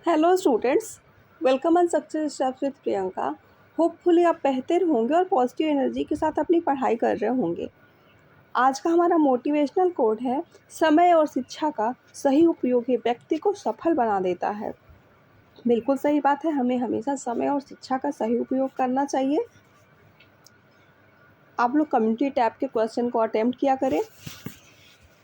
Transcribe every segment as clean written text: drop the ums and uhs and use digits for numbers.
Hello students, welcome on success steps with Priyanka. Hopefully आप बेहतर होंगे और पॉजिटिव एनर्जी के साथ अपनी पढ़ाई कर रहे होंगे। आज का हमारा मोटिवेशनल कोड है, समय और शिक्षा का सही उपयोग ही व्यक्ति को सफल बना देता है। बिल्कुल सही बात है, हमें हमेशा समय और शिक्षा का सही उपयोग करना चाहिए। आप लोग कम्युनिटी टैब के क्वेश्चन को अटेम्प्ट किया करें।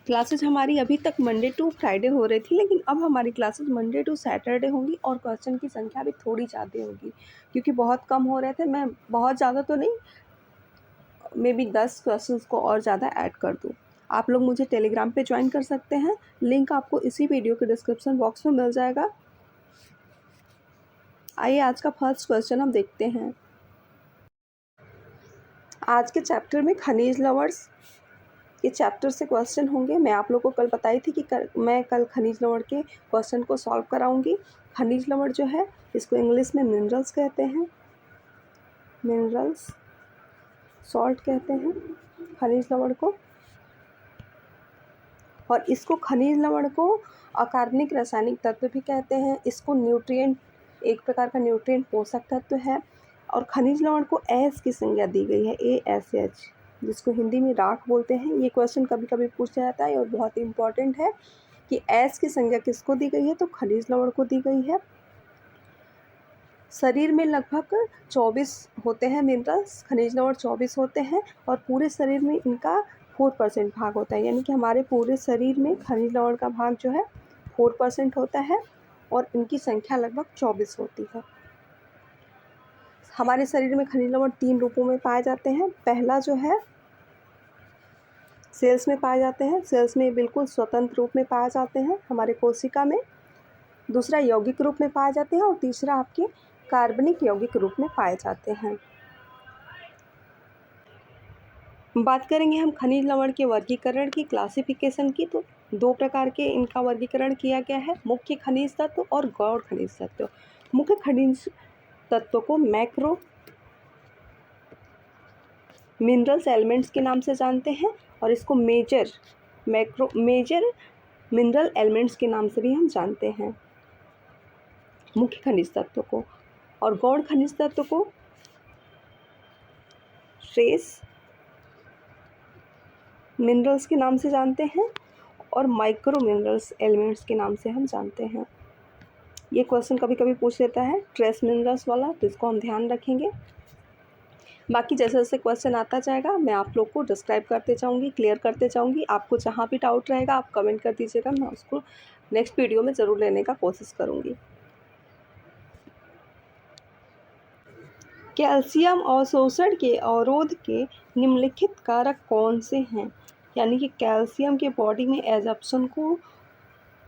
क्लासेज हमारी अभी तक मंडे टू फ्राइडे हो रही थी, लेकिन अब हमारी क्लासेज मंडे टू सैटरडे होंगी और क्वेश्चन की संख्या भी थोड़ी ज़्यादा होगी क्योंकि बहुत कम हो रहे थे। मैं बहुत ज़्यादा तो नहीं, मे बी 10 क्वेश्चंस को और ज़्यादा ऐड कर दूँ। आप लोग मुझे टेलीग्राम पे ज्वाइन कर सकते हैं, लिंक आपको इसी वीडियो के डिस्क्रिप्शन बॉक्स में मिल जाएगा। आइए आज का फर्स्ट क्वेश्चन हम देखते हैं। आज के चैप्टर में खनिज लवर्स ये चैप्टर से क्वेश्चन होंगे। मैं आप लोगों को कल बताई थी कि मैं कल खनिज लवण के क्वेश्चन को सॉल्व कराऊंगी। खनिज लवण जो है इसको इंग्लिश में मिनरल्स कहते हैं, मिनरल्स, सॉल्ट कहते हैं खनिज लवण को। और इसको खनिज लवण को अकार्बनिक रासायनिक तत्व भी कहते हैं। इसको न्यूट्रिएंट, एक प्रकार का न्यूट्रिएंट पोषक तत्व है। और खनिज लवण को एस की संज्ञा दी गई है, ASH, जिसको हिंदी में राख बोलते हैं। ये क्वेश्चन कभी कभी पूछा जाता है और बहुत ही इंपॉर्टेंट है कि एस की संज्ञा किसको दी गई है, तो खनिज लवण को दी गई है। शरीर में लगभग 24 होते हैं मिनरल्स, खनिज लवण 24 होते हैं और पूरे शरीर में इनका 4% भाग होता है। यानी कि हमारे पूरे शरीर में खनिज लवण का भाग जो है 4% होता है और इनकी संख्या लगभग 24 होती है। हमारे शरीर में खनिज लवण 3 रूपों में पाए जाते हैं। पहला जो है सेल्स में पाए जाते हैं, सेल्स में बिल्कुल स्वतंत्र रूप में पाए जाते हैं हमारे कोशिका में। दूसरा यौगिक रूप में पाए जाते हैं और तीसरा आपके कार्बनिक यौगिक रूप में पाए जाते हैं। बात करेंगे हम खनिज लवण के वर्गीकरण की, क्लासिफिकेशन की, तो 2 प्रकार के इनका वर्गीकरण किया गया है, मुख्य खनिज तत्व और गौण खनिज तत्व। मुख्य खनिज तत्व को मैक्रो मिनरल्स एलिमेंट्स के नाम से जानते हैं और इसको मेजर मिनरल एलिमेंट्स के नाम से भी हम जानते हैं मुख्य खनिज तत्व को। और गौण खनिज तत्व को ट्रेस मिनरल्स के नाम से जानते हैं और माइक्रो मिनरल्स एलिमेंट्स के नाम से हम जानते हैं। ये क्वेश्चन कभी कभी पूछ लेता है ट्रेस मिनरल्स वाला, तो इसको हम ध्यान रखेंगे। बाकी जैसे जैसे क्वेश्चन आता जाएगा मैं आप लोग को डिस्क्राइब करते जाऊंगी, क्लियर करते जाऊंगी। आपको जहाँ भी डाउट रहेगा आप कमेंट कर दीजिएगा, मैं उसको नेक्स्ट वीडियो में ज़रूर लेने का कोशिश करूँगी। कैल्शियम अवशोषण के अवरोध के निम्नलिखित कारक कौन से हैं? यानी कि कैल्शियम के बॉडी में एब्जॉर्प्शन को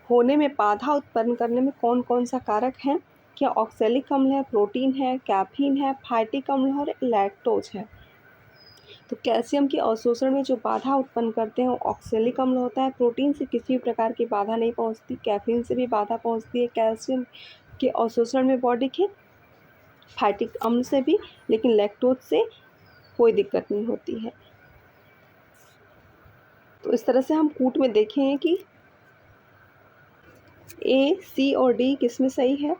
होने में बाधा उत्पन्न करने में कौन कौन सा कारक है? क्या ऑक्सैलिक अम्ल है, प्रोटीन है, कैफीन है, फैटिक अम्ल है और लैक्टोज है। तो कैल्शियम के अवशोषण में जो बाधा उत्पन्न करते हैं वो ऑक्सैलिक अम्ल होता है। प्रोटीन से किसी भी प्रकार की बाधा नहीं पहुंचती, कैफीन से भी बाधा पहुंचती है कैल्शियम के अवशोषण में बॉडी के, फैटिक अम्ल से भी, लेकिन लैक्टोज से कोई दिक्कत नहीं होती है। तो इस तरह से हम कूट में देखें कि A, C और D किस में सही है।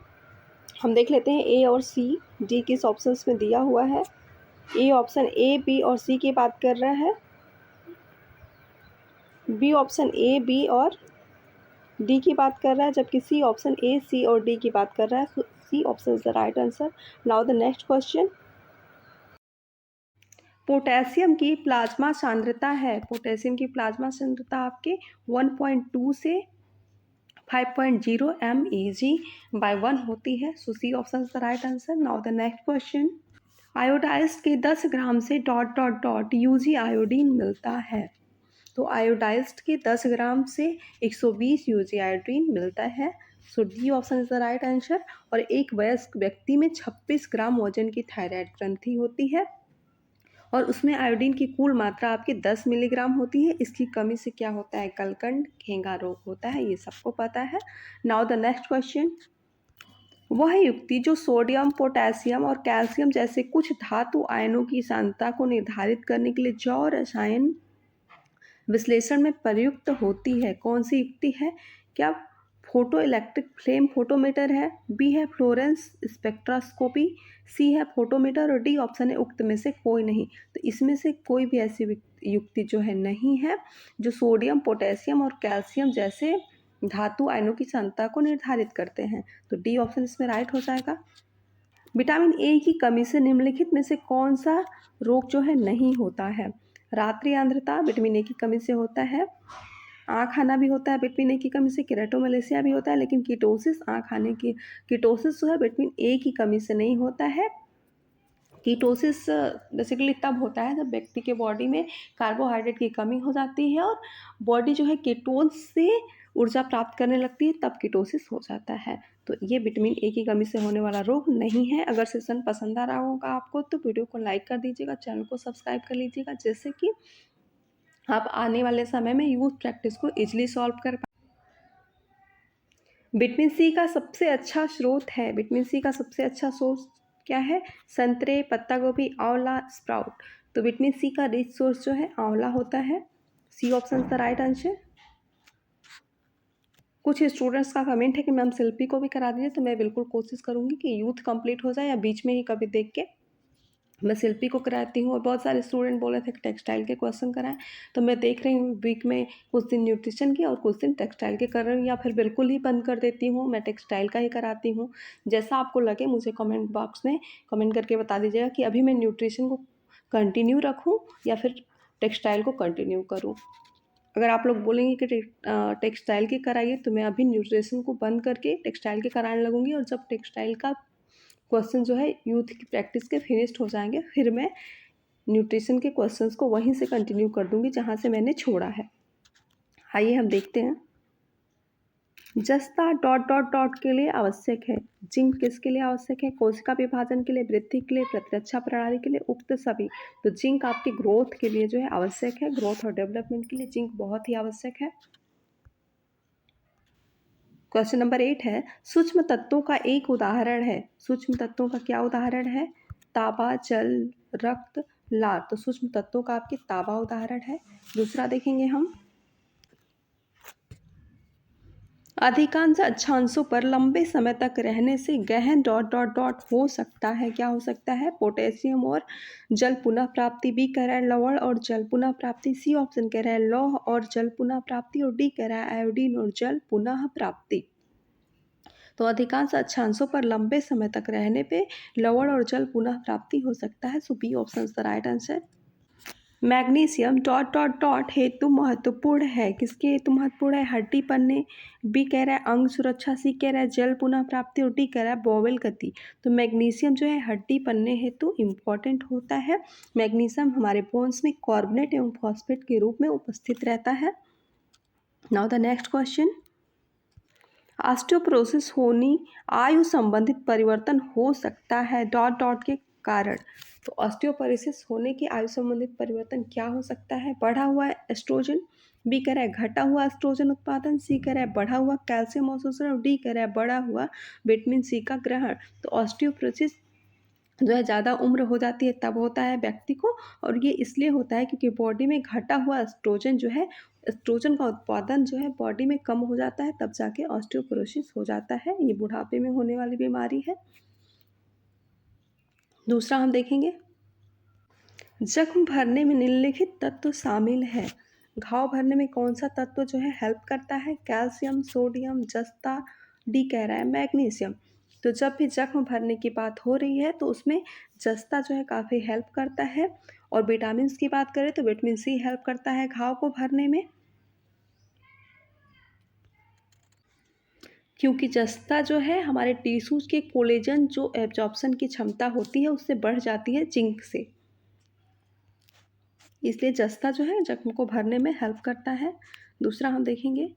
हम देख लेते हैं A और C, D किस ऑप्शंस में दिया हुआ है। A ऑप्शन A, B और C की बात कर रहा है, B ऑप्शन A, B और D की बात कर रहा है, जबकि C ऑप्शन A, C और D की बात कर रहा है। So C option is the right answer. Now the next question. Potassium की प्लाज्मा सांद्रता है, पोटेशियम की प्लाज्मा सांद्रता आपके 1.2 से 5.0 mEg/1 होती है। So C option is the right answer. Now the next question. Iodised के 10 ग्राम से dot dot dot UG iodine मिलता है। तो आयोडाइज्ड के 10 ग्राम से 120 यूजी आयोडीन मिलता है। So D option is the right answer. और एक वयस्क व्यक्ति में 26 ग्राम वजन की थायराइड ग्रंथि होती है और उसमें आयोडीन की कुल मात्रा आपकी 10 मिलीग्राम होती है। इसकी कमी से क्या होता है? कलकंड, घेंगा रोग होता है, ये सबको पता है। Now the next question. वह युक्ति जो सोडियम, पोटेशियम और कैल्शियम जैसे कुछ धातु आयनों की सांद्रता को निर्धारित करने के लिए जैव रसायन विश्लेषण में प्रयुक्त होती है, कौन सी युक्ति है? क्या फोटो इलेक्ट्रिक फ्लेम फोटोमीटर है, बी है फ्लोरेंस स्पेक्ट्रोस्कोपी, सी है फोटोमीटर और डी ऑप्शन है उक्त में से कोई नहीं। तो इसमें से कोई भी ऐसी युक्ति जो है नहीं है जो सोडियम, पोटेशियम और कैल्शियम जैसे धातु आयनों की क्षमता को निर्धारित करते हैं। तो डी ऑप्शन इसमें राइट हो जाएगा। विटामिन ए की कमी से निम्नलिखित में से कौन सा रोग जो है नहीं होता है? रात्रि आंध्रता विटामिन ए की कमी से होता है, आँख आना भी होता है विटामिन ए की कमी से, केराटोमलेशिया भी होता है, लेकिन कीटोसिस आँख आने की कीटोसिस जो है विटामिन ए की कमी से नहीं होता है। कीटोसिस बेसिकली तब होता है जब व्यक्ति के बॉडी में कार्बोहाइड्रेट की कमी हो जाती है और बॉडी जो है कीटोन्स से ऊर्जा प्राप्त करने लगती है, तब कीटोसिस हो जाता है। तो ये विटामिन ए की कमी से होने वाला रोग नहीं है। अगर सेशन पसंद आ रहा होगा आपको तो वीडियो को लाइक कर दीजिएगा, चैनल को सब्सक्राइब कर लीजिएगा, जिससे कि आप आने वाले समय में यूथ प्रैक्टिस को ईजिली सॉल्व कर पाए। विटामिन सी का सबसे अच्छा स्रोत है, विटामिन सी का सबसे अच्छा सोर्स क्या है? संतरे, पत्ता गोभी, आंवला, स्प्राउट। तो विटामिन सी का रिच सोर्स जो है आंवला होता है। C option the right answer. कुछ स्टूडेंट्स का कमेंट है कि मैम शिल्पी को भी करा दीजिए, तो मैं बिल्कुल कोशिश करूँगी कि यूथ कंप्लीट हो जाए या बीच में ही कभी देख के मैं शिल्पी को कराती हूँ। और बहुत सारे स्टूडेंट बोले थे कि टेक्सटाइल के क्वेश्चन कराएं, तो मैं देख रही हूँ वीक में कुछ दिन न्यूट्रिशन की और कुछ दिन टेक्सटाइल के कर रही हूँ, या फिर बिल्कुल ही बंद कर देती हूँ, मैं टेक्सटाइल का ही कराती हूँ। जैसा आपको लगे मुझे कमेंट बॉक्स में कमेंट करके बता दीजिएगा कि अभी मैं न्यूट्रिशन को कंटिन्यू रखूँ या फिर टेक्सटाइल को कंटिन्यू करूँ। अगर आप लोग बोलेंगे कि टेक्सटाइल की कराइए तो मैं अभी न्यूट्रिशन को बंद करके टेक्सटाइल के कराने लगूंगी, और जब टेक्सटाइल का क्वेश्चन जो है यूथ की प्रैक्टिस के फिनिश्ड हो जाएंगे फिर मैं न्यूट्रिशन के क्वेश्चंस को वहीं से कंटिन्यू कर दूंगी जहां से मैंने छोड़ा है। आइए हम देखते हैं। जस्ता डॉट डॉट डॉट के लिए आवश्यक है। जिंक किसके लिए आवश्यक है? कोशिका विभाजन के लिए, वृद्धि के लिए, प्रतिरक्षा प्रणाली के लिए, उक्त सभी। तो जिंक आपकी ग्रोथ के लिए जो है आवश्यक है, ग्रोथ और डेवलपमेंट के लिए जिंक बहुत ही आवश्यक है। क्वेश्चन नंबर 8 है, सूक्ष्म तत्वों का एक उदाहरण है। सूक्ष्म तत्वों का क्या उदाहरण है? तांबा, जल, रक्त, लार। तो सूक्ष्म तत्वों का आपके तांबा उदाहरण है। दूसरा देखेंगे हम, अधिकांश अक्षांशों पर लंबे समय तक रहने से गहन डॉट डॉट डॉट हो सकता है। क्या हो सकता है? पोटेशियम और जल पुनः प्राप्ति। बी कह रहा है लवण और जल पुनः प्राप्ति। सी ऑप्शन कह रहा है लौह और जल पुनः प्राप्ति। और डी कह रहा है आयोडीन और जल पुनः प्राप्ति। तो अधिकांश अक्षांशों पर लंबे समय तक रहने पे लवण और जल पुनः प्राप्ति हो सकता है। So B option the right answer. Magnesium dot dot dot हेतु महत्वपूर्ण है। किसके हेतु महत्वपूर्ण है? हड्डी बनने। बी कह रहा है अंग सुरक्षा। सी कह रहा है जल पुनः प्राप्ति। और डी कह रहा है बॉवेल गति। तो मैग्नीशियम जो है हड्डी बनने हेतु इम्पॉर्टेंट होता है। मैग्नीशियम हमारे बोन्स में कार्बोनेट एवं फॉस्फेट के रूप में उपस्थित रहता है। Now the next question, osteoporosis होनी आयु संबंधित परिवर्तन हो सकता है डॉट डॉट के कारण। तो ऑस्टियोपोरोसिस होने के आयु संबंधित परिवर्तन क्या हो सकता है? बढ़ा हुआ एस्ट्रोजन। बी कह रहा है घटा हुआ एस्ट्रोजन उत्पादन। सी कह रहा है बढ़ा हुआ कैल्शियम अवशोषण। और डी कह रहा है बढ़ा हुआ विटामिन सी का ग्रहण। तो ऑस्टियोपोरोसिस जो है ज़्यादा उम्र हो जाती है तब होता है व्यक्ति को, और ये इसलिए होता है क्योंकि बॉडी में घटा हुआ एस्ट्रोजन जो है, एस्ट्रोजन का उत्पादन जो है बॉडी में कम हो जाता है, तब जाके ऑस्टियोपोरोसिस हो जाता है। ये बुढ़ापे में होने वाली बीमारी है। दूसरा हम देखेंगे, जख्म भरने में निम्नलिखित तत्व शामिल है। घाव भरने में कौन सा तत्व जो है हेल्प करता है? कैल्शियम, सोडियम, जस्ता। डी कह रहा है मैग्नीशियम। तो जब भी जख्म भरने की बात हो रही है तो उसमें जस्ता जो है काफ़ी हेल्प करता है। और विटामिन की बात करें तो विटामिन सी हेल्प करता है घाव को भरने में, क्योंकि जस्ता जो है हमारे टिश्यूज के कोलेजन जो एब्जॉर्प्शन की क्षमता होती है उससे बढ़ जाती है जिंक से, इसलिए जस्ता जो है जख्म को भरने में हेल्प करता है। दूसरा हम देखेंगे,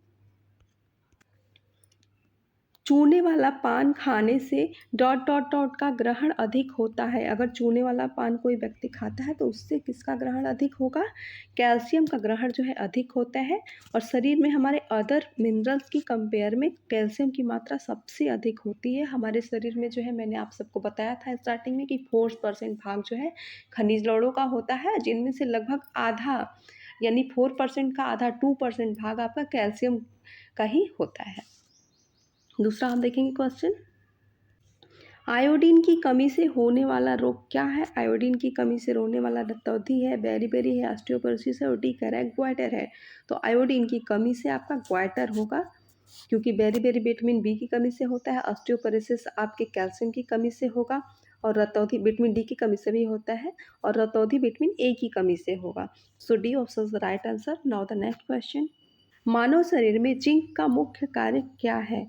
चूने वाला पान खाने से डॉट डॉट डॉट का ग्रहण अधिक होता है। अगर चूने वाला पान कोई व्यक्ति खाता है तो उससे किसका ग्रहण अधिक होगा? कैल्शियम का ग्रहण जो है अधिक होता है। और शरीर में हमारे अदर मिनरल्स की कंपेयर में कैल्शियम की मात्रा सबसे अधिक होती है। हमारे शरीर में जो है मैंने आप सबको बताया था स्टार्टिंग में कि 4% भाग जो है खनिज लवणों का होता है, जिनमें से लगभग आधा यानी 4% का आधा 2% भाग आपका कैल्शियम का ही होता है। दूसरा हम देखेंगे क्वेश्चन, आयोडीन की कमी से होने वाला रोग क्या है? आयोडीन की कमी से होने वाला रक्तवृद्धि है, बेरी है, ऑस्टियोपोरोसिस है और डी कह रहा है ग्वाइटर है। तो आयोडीन की कमी से आपका ग्वाइटर होगा, क्योंकि बेरी विटामिन बी की कमी से होता है, ऑस्टियोपोरोसिस आपके कैल्शियम की कमी से होगा, और रतौंधी विटामिन डी की कमी से भी होता है, और रतौंधी विटामिन ए की कमी से होगा। So D option is the right answer. Now the next question, मानव शरीर में जिंक का मुख्य कार्य क्या है?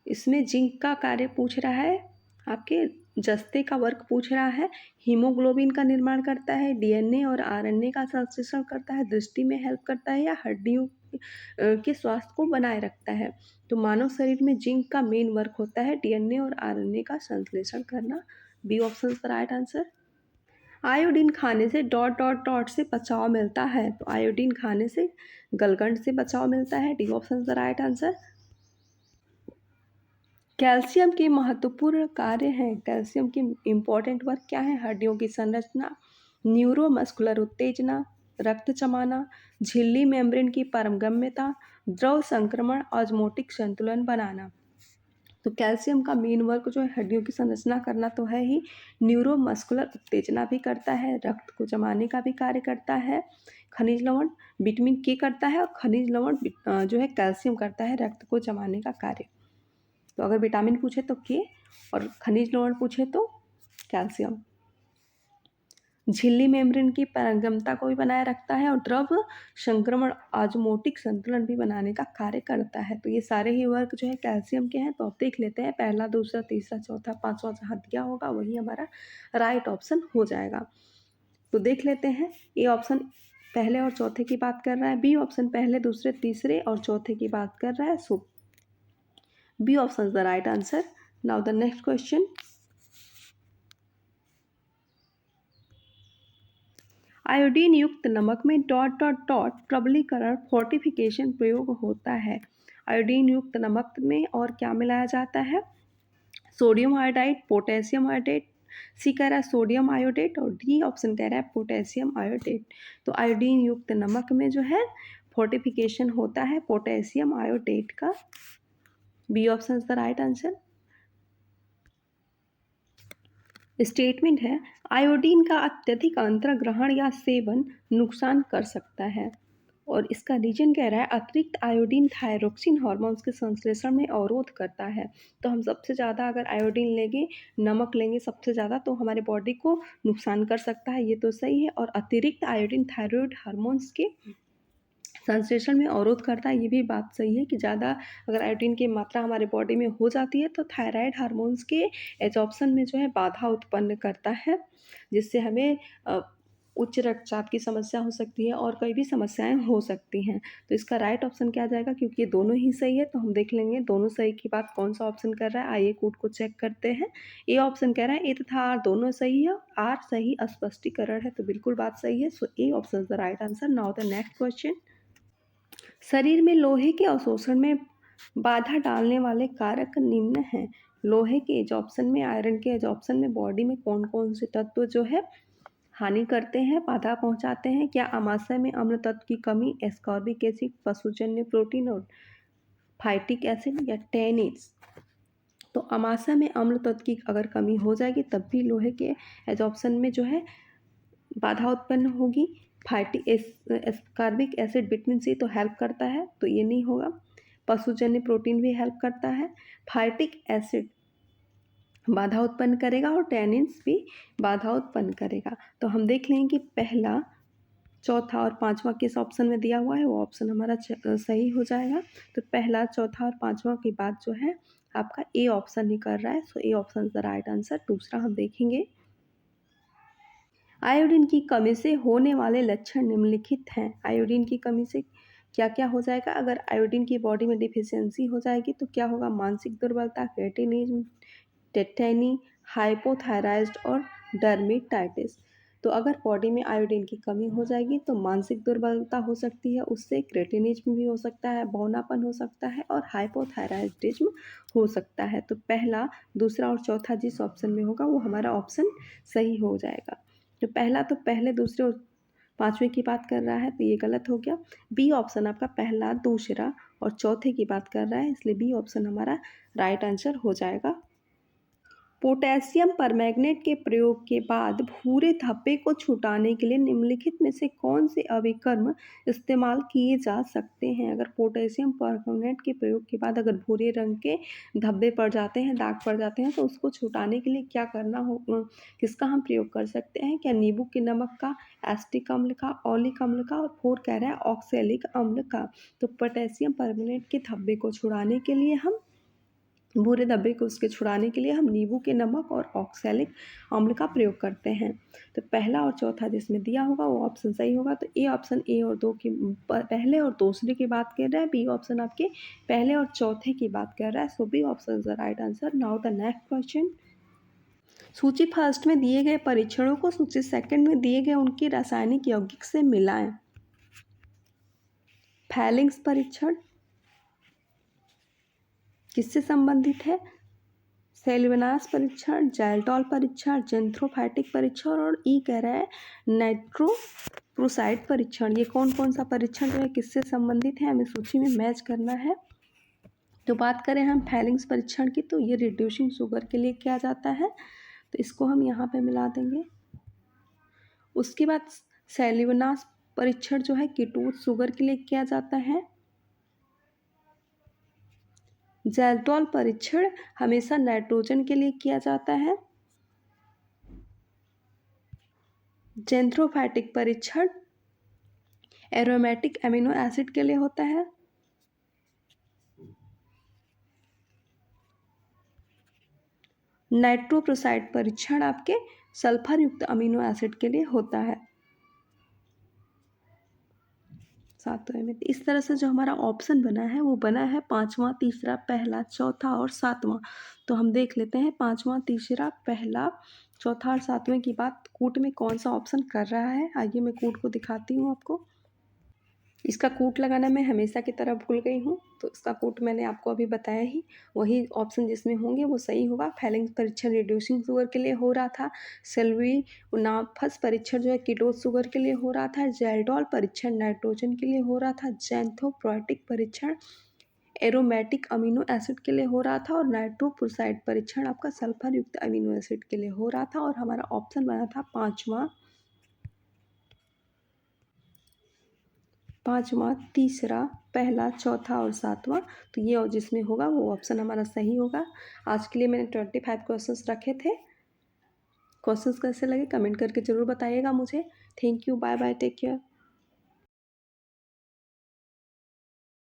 इसमें जिंक का कार्य पूछ रहा है, आपके जस्ते का वर्क पूछ रहा है, हीमोग्लोबिन का निर्माण करता है, डीएनए और आरएनए का संश्लेषण करता है, दृष्टि में हेल्प करता है, या हड्डियों के स्वास्थ्य को बनाए रखता है। तो मानव शरीर में जिंक का मेन वर्क होता है डीएनए और आरएनए का संश्लेषण करना। B option the right answer. आयोडीन खाने से डॉट डॉट डॉट से बचाव मिलता है, तो आयोडीन खाने से गलगंड से बचाव मिलता है। D option the right answer. Calcium के महत्वपूर्ण कार्य हैं, कैल्शियम के इम्पॉर्टेंट वर्क क्या है? हड्डियों की संरचना, न्यूरोमस्कुलर उत्तेजना, रक्त जमाना, झिल्ली मेम्ब्रेन की पारगम्यता, द्रव संक्रमण, ऑस्मोटिक संतुलन बनाना। तो कैल्शियम का मेन वर्क जो है हड्डियों की संरचना करना तो है ही, न्यूरोमस्कुलर उत्तेजना भी करता है, रक्त को जमाने का भी कार्य करता है, खनिज लवण विटामिन के करता है, और खनिज लवण जो है कैल्शियम करता है रक्त को जमाने का कार्य। तो अगर विटामिन पूछे तो के, और खनिज लवण पूछे तो कैल्शियम। झिल्ली मेम्ब्रेन की पारगम्यता को भी बनाए रखता है, और द्रव संक्रमण ऑस्मोटिक संतुलन भी बनाने का कार्य करता है। तो ये सारे ही वर्क जो है कैल्शियम के हैं। तो अब देख लेते हैं पहला, दूसरा, तीसरा, चौथा, पांचवा जहाँ दिया होगा वही हमारा राइट ऑप्शन हो जाएगा। तो देख लेते हैं, ए ऑप्शन पहले और चौथे की बात कर रहा है, बी ऑप्शन पहले, दूसरे, तीसरे और चौथे की बात कर रहा है। So B option is the right answer. Now the next question, iodine युक्त नमक में डॉट डॉट डॉट प्रबलीकरण फोर्टिफिकेशन प्रयोग होता है। आयोडीन युक्त नमक में और क्या मिलाया जाता है? सोडियम आयोडाइड, पोटेशियम आयोडेट, सी कह रहा है सोडियम आयोडेट, और डी ऑप्शन कह रहा है पोटेशियम आयोडेट। तो आयोडीन युक्त नमक में जो है फोर्टिफिकेशन होता है पोटेशियम आयोडेट का। B option is the right answer. Statement है, आयोडीन का अत्यधिक अंतर्ग्रहण या सेवन नुकसान कर सकता है, और इसका रीजन कह रहा है अतिरिक्त आयोडीन थायरोक्सिन हार्मोन्स के संश्लेषण में अवरोध करता है। तो हम सबसे ज़्यादा अगर आयोडीन लेंगे, नमक लेंगे सबसे ज़्यादा, तो हमारे बॉडी को नुकसान कर सकता है, ये तो सही है। और अतिरिक्त आयोडीन थायराइड हार्मोन्स के संश्लेषण में अवरोध करता है, ये भी बात सही है कि ज़्यादा अगर आयोडीन की मात्रा हमारे बॉडी में हो जाती है तो थायराइड हार्मोन्स के एब्जॉर्प्शन में जो है बाधा उत्पन्न करता है, जिससे हमें उच्च रक्तचाप की समस्या हो सकती है और कई भी समस्याएं हो सकती हैं। तो इसका राइट ऑप्शन क्या जाएगा? क्योंकि ये दोनों ही सही है तो हम देख लेंगे दोनों सही की बात कौन सा ऑप्शन कर रहा है। आइए कोड को चेक करते हैं। ए ऑप्शन कह रहा है ए तथा आर दोनों सही है, आर सही स्पष्टीकरण है, तो बिल्कुल बात सही है। So A option is the right answer. Now the next question, शरीर में लोहे के अवशोषण में बाधा डालने वाले कारक निम्न हैं। लोहे के एब्जॉर्प्शन में, आयरन के एब्जॉर्प्शन में बॉडी में कौन कौन से तत्व जो है हानि करते हैं, बाधा पहुंचाते हैं? क्या आमाशय में अम्ल तत्व की कमी, एस्कॉर्बिक एसिड, पशुजन्य प्रोटीन और फाइटिक एसिड, या टेनिस? तो आमाशय में अम्ल तत्व की अगर कमी हो जाएगी तब भी लोहे के एब्जॉर्प्शन में जो है बाधा उत्पन्न होगी। एस्कॉर्बिक एसिड विटामिन सी तो हेल्प करता है, तो ये नहीं होगा। पशुजन्य प्रोटीन भी हेल्प करता है। फाइटिक एसिड बाधा उत्पन्न करेगा, और टेनिन्स भी बाधा उत्पन्न करेगा। तो हम देख लेंगे कि पहला, चौथा और पांचवा किस ऑप्शन में दिया हुआ है, वो ऑप्शन हमारा सही हो जाएगा। तो पहला, चौथा और पांचवा की बात जो है आपका ए ऑप्शन ही कर रहा है। So A option is the right answer. दूसरा हम देखेंगे, आयोडीन की कमी से होने वाले लक्षण निम्नलिखित हैं। आयोडीन की कमी से क्या क्या हो जाएगा? अगर आयोडीन की बॉडी में डिफिशियंसी हो जाएगी तो क्या होगा? मानसिक दुर्बलता, क्रेटिनिज्म, टेटेनी, हाइपोथायराइड और डर्मेटाइटिस। तो अगर बॉडी में आयोडीन की कमी हो जाएगी तो मानसिक दुर्बलता हो सकती है, उससे क्रेटिनिज्म भी हो सकता है, बौनापन हो सकता है, और हाइपोथायराइडिज्म हो सकता है। तो पहला, दूसरा और चौथा जिस ऑप्शन में होगा वो हमारा ऑप्शन सही हो जाएगा। तो पहला तो पहले, दूसरे और पांचवें की बात कर रहा है, तो ये गलत हो गया। बी ऑप्शन आपका पहला, दूसरा और चौथे की बात कर रहा है, इसलिए बी ऑप्शन हमारा राइट आंसर हो जाएगा। पोटेशियम परमैंगनेट के प्रयोग के बाद भूरे धब्बे को छुटाने के लिए निम्नलिखित में से कौन से अभिकर्म इस्तेमाल किए जा सकते हैं? अगर पोटेशियम परमैंगनेट के प्रयोग के बाद अगर भूरे रंग के धब्बे पड़ जाते हैं, दाग पड़ जाते हैं, तो उसको छुटाने के लिए क्या करना हो, किसका हम प्रयोग कर सकते हैं? क्या नींबू के नमक का, एसिटिक अम्ल का, ऑलिक अम्ल का, और 4 कह रहा है ऑक्सैलिक अम्ल का। तो पोटेशियम परमैंगनेट के धब्बे को छुड़ाने के लिए हम भूरे धब्बे को उसके छुड़ाने के लिए हम नींबू के नमक और ऑक्सैलिक अम्ल का प्रयोग करते हैं। तो पहला और चौथा जिसमें दिया होगा वो ऑप्शन सही होगा। तो ए ऑप्शन ए और दो की पहले और दूसरे की बात कर रहा है, बी ऑप्शन आपके पहले और चौथे की बात कर रहा है। So B option is the right answer. Now the next question. सूची फर्स्ट में दिए गए परीक्षणों को सूची सेकंड में दिए गए उनके रासायनिक यौगिक से मिलाएं। फैलिंग्स परीक्षण किससे संबंधित है? सेल्विनास परीक्षण, ज़ैल्टॉल परीक्षण, जेंथ्रोफाइटिक परीक्षण, और ई कह रहा है नाइट्रोप्रोसाइड परीक्षण। ये कौन कौन सा परीक्षण जो है किससे संबंधित है, हमें सूची में मैच करना है। तो बात करें हम फैलिंग्स परीक्षण की, तो ये रिड्यूसिंग शुगर के लिए किया जाता है, तो इसको हम यहाँ पे मिला देंगे। उसके बाद सेल्विनास परीक्षण जो है कीटोज शुगर के लिए किया जाता है। ज़ैल्टॉल परीक्षण हमेशा नाइट्रोजन के लिए किया जाता है। जेंथ्रोफाइटिक परीक्षण एरोमेटिक एमिनो एसिड के लिए होता है। नाइट्रोप्रोसाइड परीक्षण आपके सल्फर युक्त अमीनो एसिड के लिए होता है। सातवें में इस तरह से जो हमारा ऑप्शन बना है वो बना है पांचवा, तीसरा, पहला, चौथा और सातवां। तो हम देख लेते हैं पांचवा, तीसरा, पहला, चौथा और सातवें की बात कूट में कौन सा ऑप्शन कर रहा है। आइए मैं कूट को दिखाती हूँ आपको। इसका कूट लगाना मैं हमेशा की तरह भूल गई हूँ, तो इसका कूट मैंने आपको अभी बताया ही। वही ऑप्शन जिसमें होंगे वो सही होगा। फैलिंग्स परीक्षण रिड्यूसिंग शुगर के लिए हो रहा था। सेल्विनाफस परीक्षण जो है कीटोज शुगर के लिए हो रहा था। ज़ैल्टॉल परीक्षण नाइट्रोजन के लिए हो रहा था। जेंथ्रोफाइटिक परीक्षण एरोमेटिक अमीनो एसिड के लिए हो रहा था। और नाइट्रोप्रोसाइड परीक्षण आपका सल्फर युक्त अमीनो एसिड के लिए हो रहा था। और हमारा ऑप्शन बना था पांचवा, तीसरा, पहला, चौथा और सातवां। तो ये और जिसमें होगा वो ऑप्शन हमारा सही होगा। आज के लिए मैंने 25 क्वेश्चंस रखे थे। क्वेश्चंस कैसे लगे कमेंट करके ज़रूर बताइएगा मुझे। Thank you, bye bye, take care.